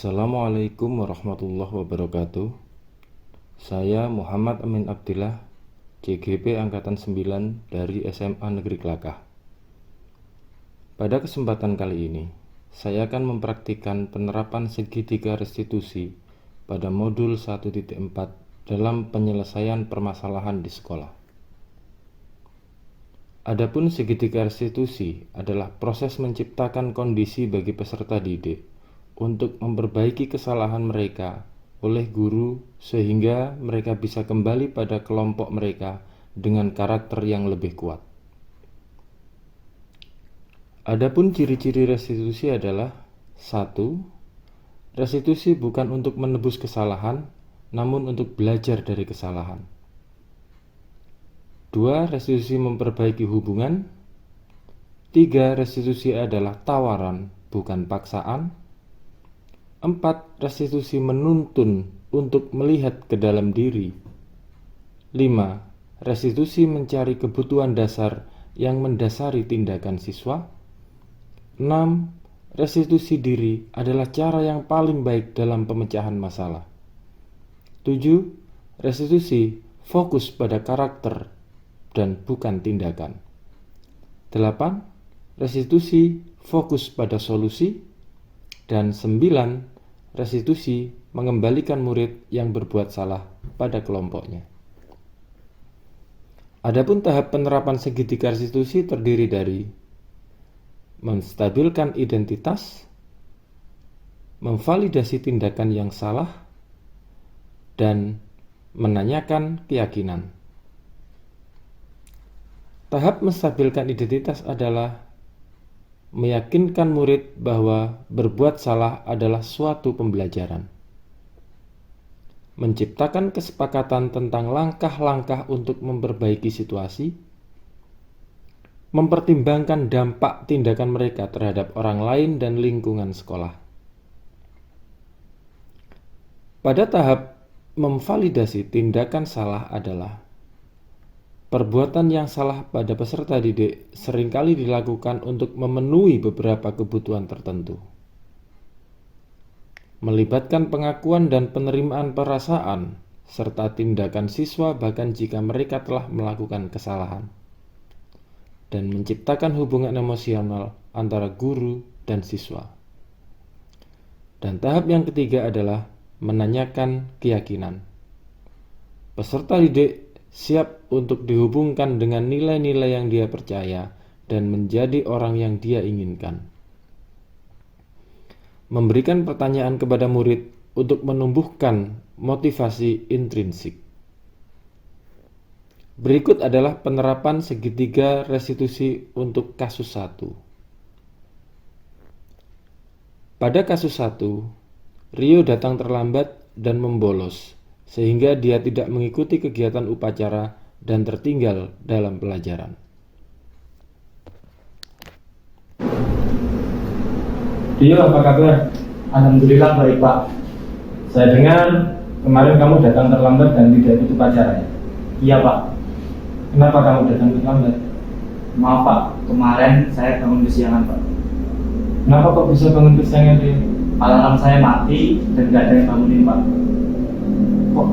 Assalamualaikum warahmatullahi wabarakatuh. Saya Muhammad Amin Abdillah, CGP Angkatan 9 dari SMA Negeri Kelakah. Pada kesempatan kali ini, saya akan mempraktikkan penerapan segitiga restitusi pada modul 1.4 dalam penyelesaian permasalahan di sekolah. Adapun segitiga restitusi adalah proses menciptakan kondisi bagi peserta didik untuk memperbaiki kesalahan mereka oleh guru sehingga mereka bisa kembali pada kelompok mereka dengan karakter yang lebih kuat. Adapun ciri-ciri restitusi adalah 1. Restitusi bukan untuk menebus kesalahan, namun untuk belajar dari kesalahan. 2. Restitusi memperbaiki hubungan. 3. Restitusi adalah tawaran, bukan paksaan. 4. Restitusi menuntun untuk melihat ke dalam diri. 5. Restitusi mencari kebutuhan dasar yang mendasari tindakan siswa. 6. Restitusi diri adalah cara yang paling baik dalam pemecahan masalah. 7. Restitusi fokus pada karakter dan bukan tindakan. 8. Restitusi fokus pada solusi. Dan 9. Restitusi mengembalikan murid yang berbuat salah pada kelompoknya. Adapun tahap penerapan segitiga restitusi terdiri dari menstabilkan identitas, memvalidasi tindakan yang salah, dan menanyakan keyakinan. Tahap menstabilkan identitas adalah meyakinkan murid bahwa berbuat salah adalah suatu pembelajaran. Menciptakan kesepakatan tentang langkah-langkah untuk memperbaiki situasi. Mempertimbangkan dampak tindakan mereka terhadap orang lain dan lingkungan sekolah. Pada tahap memvalidasi tindakan salah adalah perbuatan yang salah pada peserta didik seringkali dilakukan untuk memenuhi beberapa kebutuhan tertentu. Melibatkan pengakuan dan penerimaan perasaan, serta tindakan siswa bahkan jika mereka telah melakukan kesalahan. Dan menciptakan hubungan emosional antara guru dan siswa. Dan tahap yang ketiga adalah menanyakan keyakinan. Peserta didik siap untuk dihubungkan dengan nilai-nilai yang dia percaya dan menjadi orang yang dia inginkan. Memberikan pertanyaan kepada murid untuk menumbuhkan motivasi intrinsik. Berikut adalah penerapan segitiga restitusi untuk kasus 1. Pada kasus 1, Rio datang terlambat dan membolos, sehingga dia tidak mengikuti kegiatan upacara dan tertinggal dalam pelajaran. Rio, apa kabar? Alhamdulillah baik, Pak. Saya dengar kemarin kamu datang terlambat dan tidak ikut upacara ya? Iya, Pak. Kenapa kamu datang terlambat? Maaf, Pak. Kemarin saya bangun kesiangan, Pak. Kenapa kok bisa bangun kesiangan, Rio? Alarm saya mati dan nggak ada yang bangunin, Pak. Kok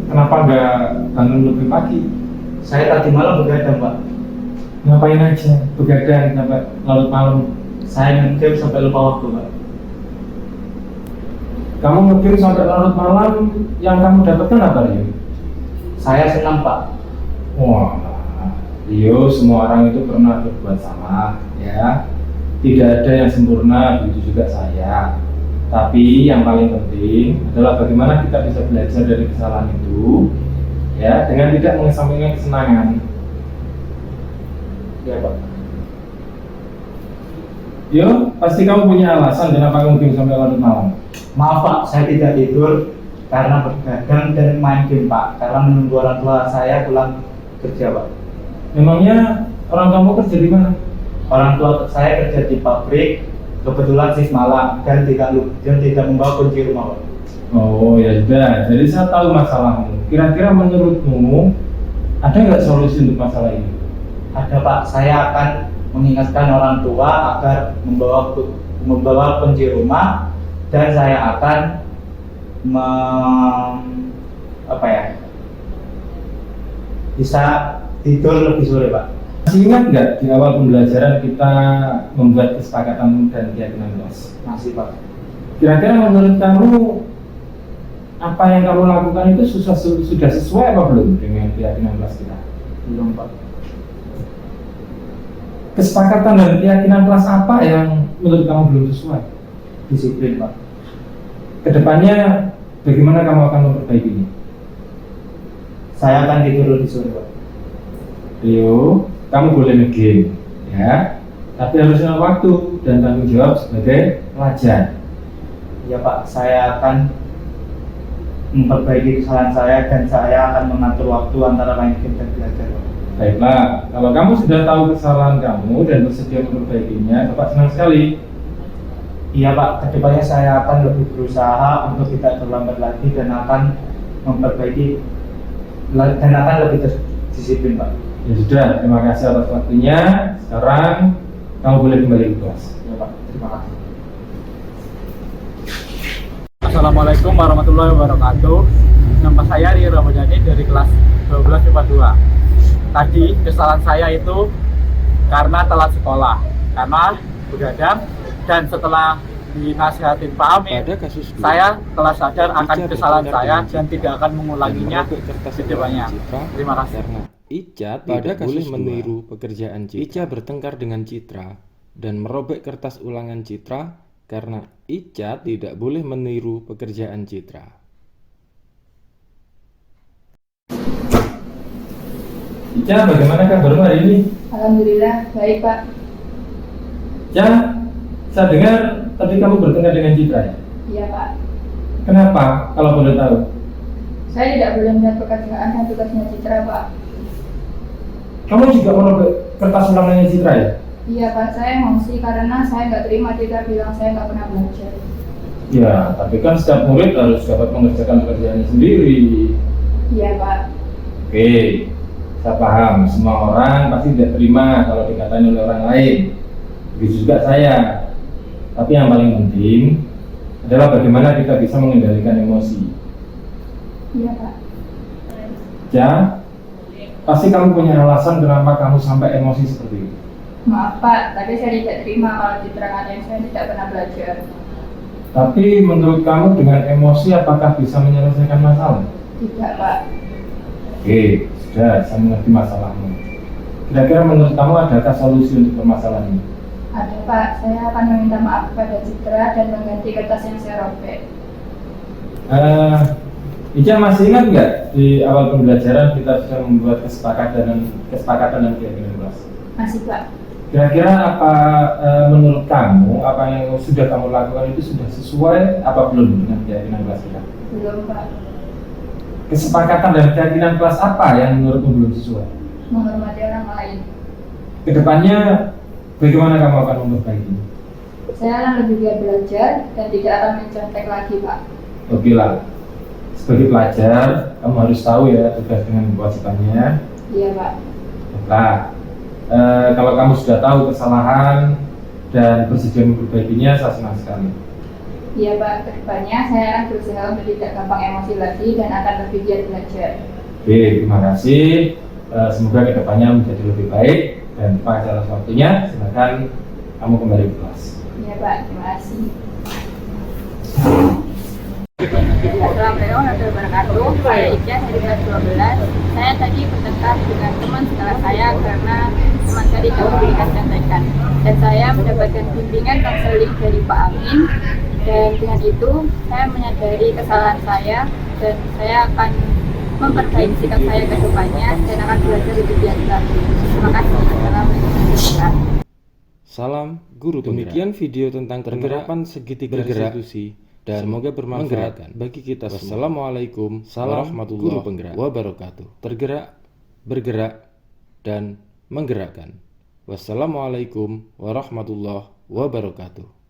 kenapa nggak bangun lebih pagi? Saya tadi malam begadang, Pak. Ngapain aja? Begadang sampai larut malam. Saya ngegame sampai lupa waktu, Pak. Kamu ngegame sampai larut malam, yang kamu dapatkan apa, Rio? Saya senang, Pak. Wah, Rio, semua orang itu pernah berbuat salah, ya. Tidak ada yang sempurna, begitu juga saya. Tapi yang paling penting adalah bagaimana kita bisa belajar dari kesalahan itu, ya, dengan tidak mengesampingkan kesenangan. Iya, Pak. Yo, pasti kamu punya alasan kenapa kamu game sampai larut malam. Maaf, Pak. Saya tidak tidur karena begadang dan main game, Pak. Karena menunggu orang tua saya pulang kerja, Pak. Memangnya orang kamu kerja di mana? Orang tua saya kerja di pabrik, kebetulan shift malam dan tidak membawa kunci rumah, Pak. Oh ya sudah, jadi saya tahu masalahmu. Kira-kira menurutmu ada nggak solusi untuk masalah ini? Ada, Pak. Saya akan mengingatkan orang tua agar membawa kunci rumah dan saya akan bisa tidur lebih sore, Pak. Masih ingat nggak di awal pembelajaran kita membuat kesepakatan dan keyakinan kelas? Masih, Pak. Kira-kira menurut kamu apa yang kamu lakukan itu sudah sesuai apa belum dengan keyakinan kelas kita? Belum, Pak. Kesepakatan dan keyakinan kelas apa yang menurut kamu belum sesuai? Disiplin, Pak. Kedepannya bagaimana kamu akan memperbaikinya? Saya akan tidur lebih sore, Pak. Rio, kamu boleh nge-game, ya, tapi harus dengan waktu dan tanggung jawab sebagai pelajar. Ya, Pak, saya akan memperbaiki kesalahan saya dan saya akan mengatur waktu antara main game dan belajar, Pak. Baiklah, kalau kamu sudah tahu kesalahan kamu dan bersedia memperbaikinya, Bapak senang sekali. Iya, Pak, kedepannya saya akan lebih berusaha untuk tidak terlambat lagi dan akan memperbaiki dan akan lebih disiplin, Pak. Ya sudah, terima kasih atas waktunya. Sekarang kamu boleh kembali ke kelas. Ya, Pak, terima kasih. Assalamualaikum warahmatullahi wabarakatuh. Nama saya Rio Ramadhani dari kelas 12 IPA 2. Tadi kesalahan saya itu karena telat sekolah, karena begadang, dan setelah dinasihatin Pak Amin, Pada kasus 2, saya telah sadar akan Ica kesalahan bertengkar saya dengan dan Citra tidak akan mengulanginya dan merobek kertas di depannya. ulangan Citra Terima kasih. karena Ica Pada tidak kasus boleh 2, meniru pekerjaan Citra. Ica bertengkar dengan Citra dan merobek kertas ulangan Citra karena Ica tidak boleh meniru pekerjaan Citra. Ica, bagaimana kabarmu hari ini? Alhamdulillah, baik Pak. Ica, saya dengar tadi kamu bertengkar dengan Citra ya? Iya Pak. Kenapa, kalau boleh tahu? Saya tidak boleh melihat pekerjaan dan tugasnya Citra Pak. Kamu juga merobek kertas ulangannya Citra ya? Iya Pak, saya emosi karena saya nggak terima Citra bilang saya nggak pernah belajar. Ya, tapi kan setiap murid harus dapat mengerjakan pekerjaannya sendiri. Iya Pak. Oke, saya paham. Semua orang pasti tidak terima kalau dikatain oleh orang lain. Begitu juga saya. Tapi yang paling penting adalah bagaimana kita bisa mengendalikan emosi. Iya Pak. Ya, pasti kamu punya alasan kenapa kamu sampai emosi seperti itu. Maaf Pak, tadi saya tidak terima kalau Citra ngatain saya tidak pernah belajar. Tapi menurut kamu dengan emosi apakah bisa menyelesaikan masalah? Tidak Pak. Oke, sudah, saya mengerti masalahmu. Kira-kira menurut kamu adakah solusi untuk permasalahan ini? Ada Pak, saya akan meminta maaf kepada Citra dan mengganti kertas yang saya robek. Ica masih ingat nggak di awal pembelajaran kita sudah membuat kesepakatan dan keyakinan kelas? Masih Pak. Kira-kira apa menurut kamu apa yang sudah kamu lakukan itu sudah sesuai apa belum dengan keyakinan kelas kita? Belum Pak. Kesepakatan dan keyakinan kelas apa yang menurutmu belum sesuai? Menghormati orang lain. Kedepannya bagaimana kamu akan memperbaikinya? Saya akan lebih giat belajar dan tidak akan mencontek lagi Pak. Oke lah, sebagai pelajar kamu harus tahu ya tugas dengan kewajibannya. Iya Pak. Nah, kalau kamu sudah tahu kesalahan dan bersedia memperbaikinya, saya senang sekali. Iya Pak, kedepannya saya akan berusaha untuk tidak gampang emosi lagi dan akan lebih giat belajar. Oke, terima kasih. Semoga kedepannya menjadi lebih baik dan terima kasih atas waktunya. Silakan kamu kembali ke kelas. Iya Pak, terima kasih. Assalamualaikum warahmatullahi wabarakatuh. Saya Ica dari kelas 12. Saya tadi bertengkar dengan teman sekelas saya karena teman saya tidak memberikan contekan. Dan saya mendapatkan bimbingan konseling dari Pak Amin. Dan dengan itu saya menyadari kesalahan saya dan saya akan memperbaiki sikap saya ke depannya dan akan belajar lebih giat lagi. Terima kasih. Assalamualaikum warahmatullahi wabarakatuh. Salam guru penggerak. Demikian video tentang penerapan segitiga restitusi dan semoga bermanfaat bagi kita semua. Wassalamualaikum warahmatullahi wabarakatuh. Tergerak, bergerak, dan menggerakkan. Wassalamualaikum warahmatullahi wabarakatuh.